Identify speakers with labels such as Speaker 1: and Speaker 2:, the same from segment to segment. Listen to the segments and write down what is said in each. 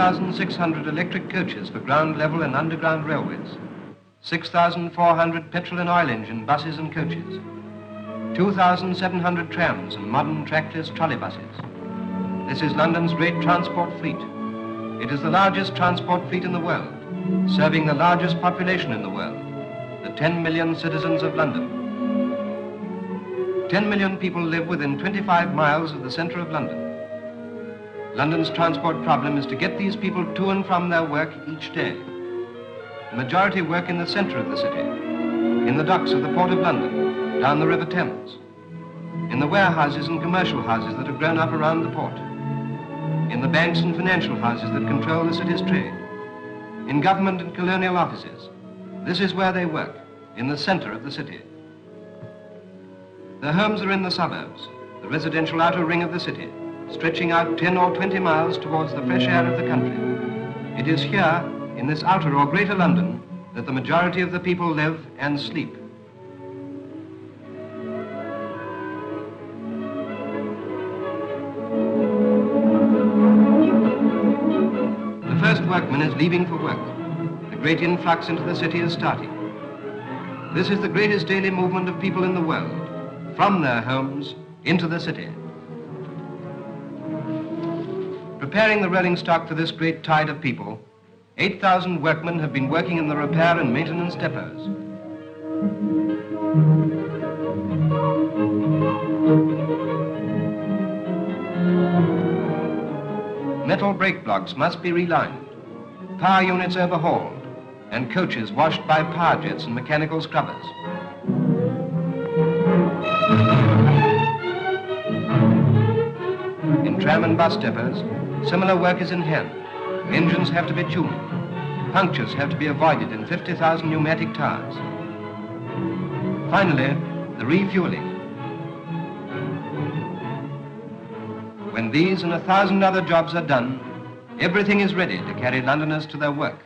Speaker 1: 3,600 electric coaches for ground level and underground railways, 6,400 petrol and oil engine buses and coaches, 2,700 trams and modern trackless trolley buses. This is London's great transport fleet. It is the largest transport fleet in the world, serving the largest population in the world, the 10 million citizens of London. 10 million people live within 25 miles of the centre of London. London's transport problem is to get these people to and from their work each day. The majority work in the centre of the city, in the docks of the Port of London, down the River Thames, in the warehouses and commercial houses that have grown up around the port, in the banks and financial houses that control the city's trade, in government and colonial offices. This is where they work, in the centre of the city. Their homes are in the suburbs, the residential outer ring of the city, stretching out 10 or 20 miles towards the fresh air of the country. It is here, in this outer or greater London, that the majority of the people live and sleep. The first workman is leaving for work. The great influx into the city is starting. This is the greatest daily movement of people in the world, from their homes into the city. Preparing the rolling stock for this great tide of people, 8,000 workmen have been working in the repair and maintenance depots. Metal brake blocks must be relined, power units overhauled, and coaches washed by power jets and mechanical scrubbers. In tram and bus depots, similar work is in hand. Engines have to be tuned. Punctures have to be avoided in 50,000 pneumatic tires. Finally, the refueling. When these and 1,000 other jobs are done, everything is ready to carry Londoners to their work.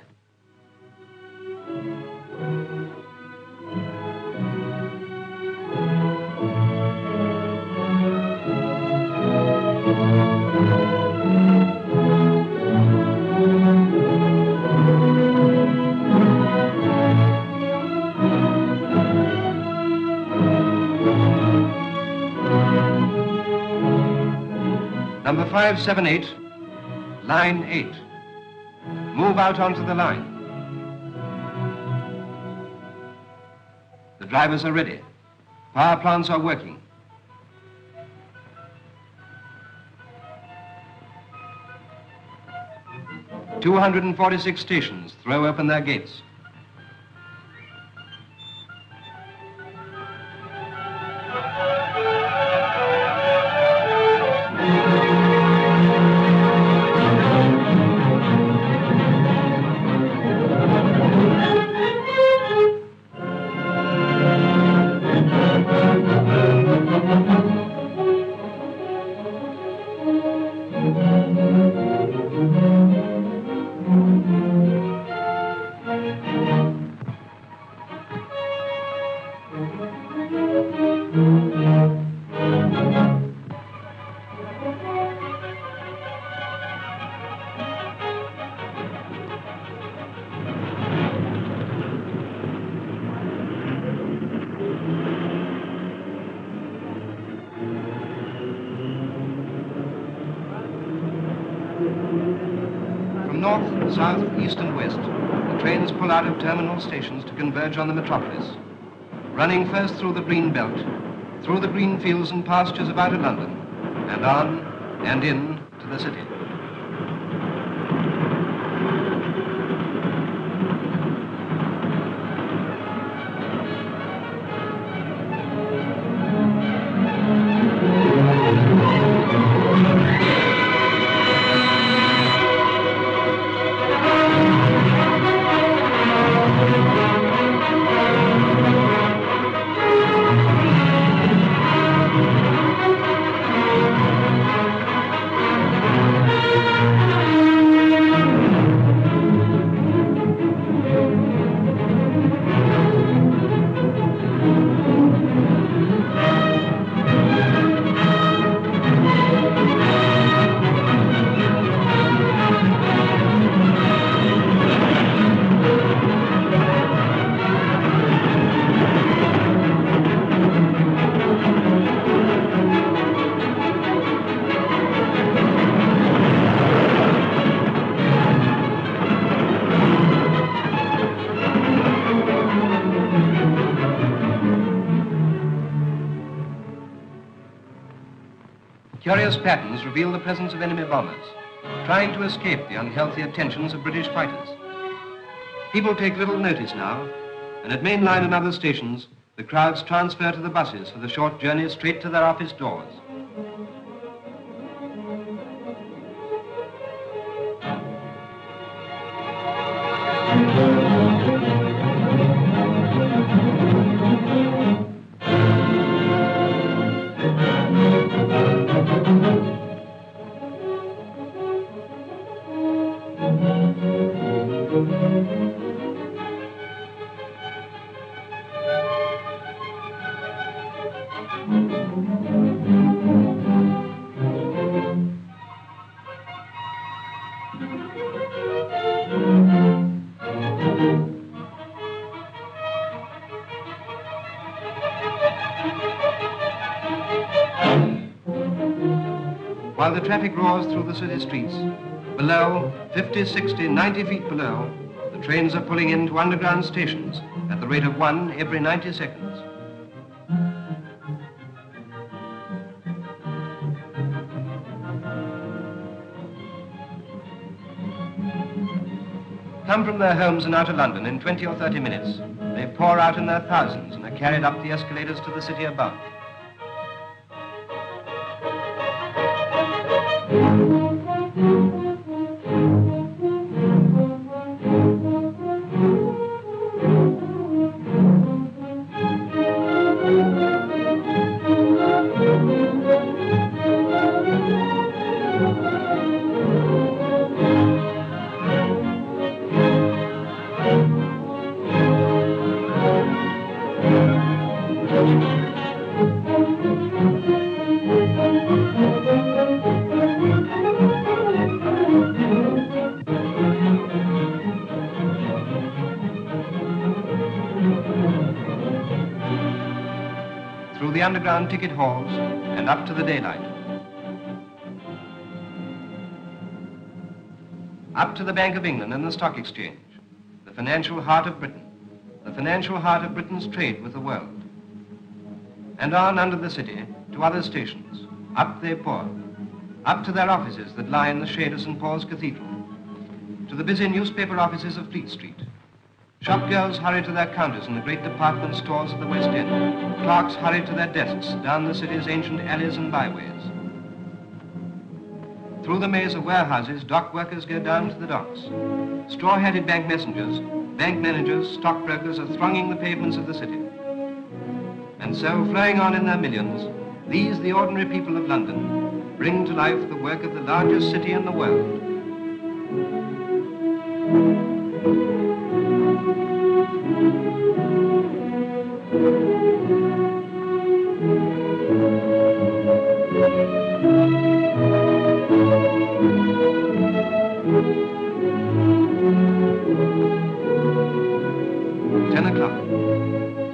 Speaker 1: Number 578, line 8. Move out onto the line. The drivers are ready. Power plants are working. "246 stations throw open their gates. North, south, east and west, the trains pull out of terminal stations to converge on the metropolis, running first through the green belt, through the green fields and pastures of outer London, and on and in to the city. Curious patterns reveal the presence of enemy bombers, trying to escape the unhealthy attentions of British fighters. People take little notice now, and at main line and other stations, the crowds transfer to the buses for the short journey straight to their office doors. While the traffic roars through the city streets, below, 50, 60, 90 feet below, the trains are pulling into underground stations at the rate of one every 90 seconds. Come from their homes and out of London in 20 or 30 minutes, they pour out in their thousands and are carried up the escalators to the city above. Through the underground ticket halls and up to the daylight. Up to the Bank of England and the Stock Exchange, the financial heart of Britain, the financial heart of Britain's trade with the world. And on under the city to other stations. Up they pour, up to their offices that lie in the shade of St. Paul's Cathedral, to the busy newspaper offices of Fleet Street. Shop girls hurry to their counters in the great department stores of the West End. Clerks hurry to their desks down the city's ancient alleys and byways. Through the maze of warehouses, dock workers go down to the docks. Straw-hatted bank messengers, bank managers, stockbrokers are thronging the pavements of the city. And so, flowing on in their millions, these, the ordinary people of London, bring to life the work of the largest city in the world.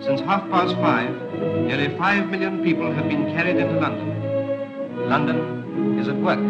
Speaker 1: Since 5:30, nearly 5 million people have been carried into London. London is at work.